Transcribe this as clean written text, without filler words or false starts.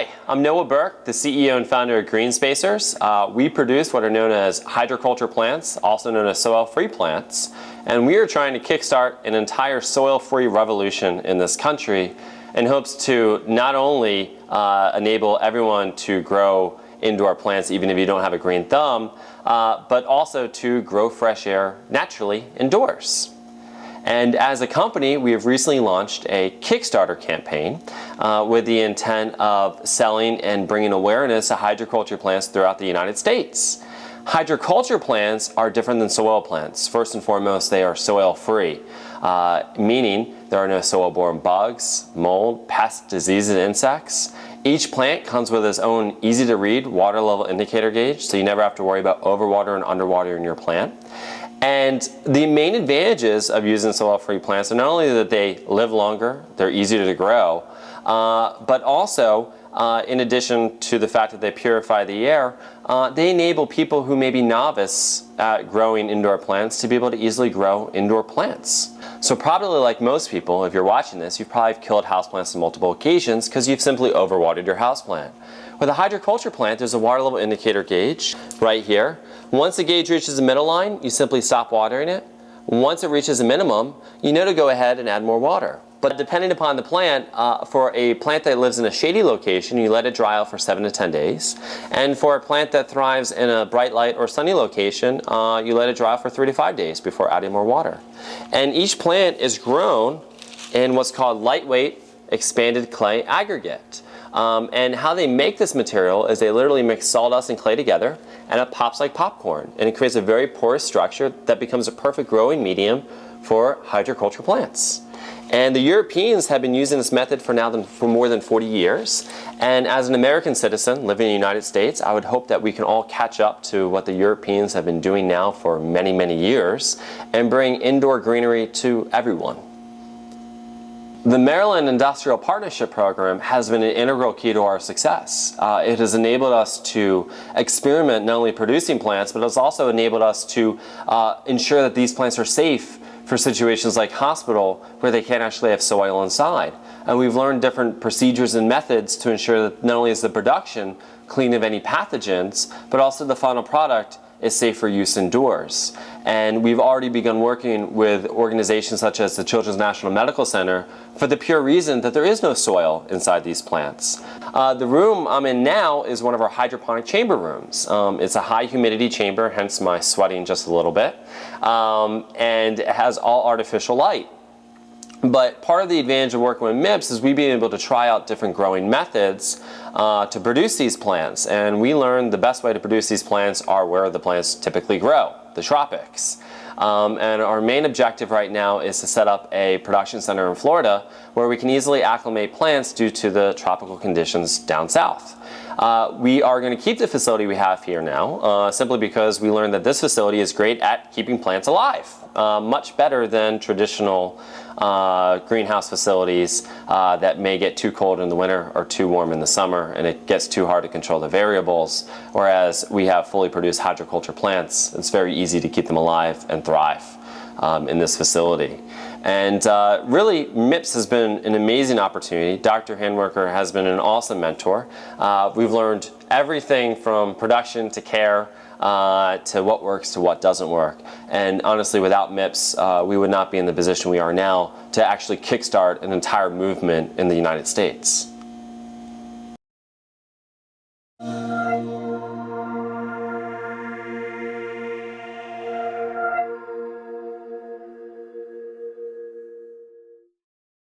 Hi, I'm Noah Burke, the CEO and founder of Greenspacers. We produce what are known as hydroculture plants, also known as soil-free plants, and we are trying to kickstart an entire soil-free revolution in this country in hopes to not only enable everyone to grow indoor plants even if you don't have a green thumb, but also to grow fresh air naturally indoors. And as a company, we have recently launched a Kickstarter campaign with the intent of selling and bringing awareness to hydroculture plants throughout the United States. Hydroculture plants are different than soil plants. First and foremost, they are soil-free, meaning there are no soil-borne bugs, mold, pests, diseases, and insects. Each plant comes with its own easy-to-read water level indicator gauge, so you never have to worry about overwater and underwater your plant. And the main advantages of using soil-free plants are not only that they live longer, they're easier to grow, but also, in addition to the fact that they purify the air, they enable people who may be novice at growing indoor plants to be able to easily grow indoor plants. So probably like most people, if you're watching this, you've probably killed houseplants on multiple occasions because you've simply overwatered your houseplant. With a hydroculture plant, there's a water level indicator gauge right here. Once the gauge reaches the middle line, you simply stop watering it. Once it reaches a minimum, you know to go ahead and add more water. But depending upon the plant, for a plant that lives in a shady location, you let it dry out for 7 to 10 days. And for a plant that thrives in a bright light or sunny location, you let it dry out for 3 to 5 days before adding more water. And each plant is grown in what's called lightweight expanded clay aggregate. And how they make this material is they literally mix sawdust and clay together, and it pops like popcorn. And it creates a very porous structure that becomes a perfect growing medium for hydroculture plants. And the Europeans have been using this method for more than 40 years. And as an American citizen living in the United States, I would hope that we can all catch up to what the Europeans have been doing now for many, many years and bring indoor greenery to everyone. The Maryland Industrial Partnership Program has been an integral key to our success. It has enabled us to experiment not only producing plants, but it's also enabled us to ensure that these plants are safe for situations like hospital where they can't actually have soil inside. And we've learned different procedures and methods to ensure that not only is the production clean of any pathogens, but also the final product is safe for use indoors. And we've already begun working with organizations such as the Children's National Medical Center for the pure reason that there is no soil inside these plants. The room I'm in now is one of our hydroponic chamber rooms. It's a high humidity chamber, hence my sweating just a little bit, and it has all artificial light. But part of the advantage of working with MIPS is we've been able to try out different growing methods to produce these plants. And we learned the best way to produce these plants are where the plants typically grow, the tropics. And our main objective right now is to set up a production center in Florida where we can easily acclimate plants due to the tropical conditions down south. We are going to keep the facility we have here now simply because we learned that this facility is great at keeping plants alive, much better than traditional greenhouse facilities that may get too cold in the winter or too warm in the summer, and it gets too hard to control the variables. Whereas we have fully produced hydroculture plants, it's very easy to keep them alive and thrive in this facility. And really, MIPS has been an amazing opportunity. Dr. Handwerker has been an awesome mentor. We've learned everything from production to care to what works to what doesn't work. And honestly, without MIPS, we would not be in the position we are now to actually kickstart an entire movement in the United States.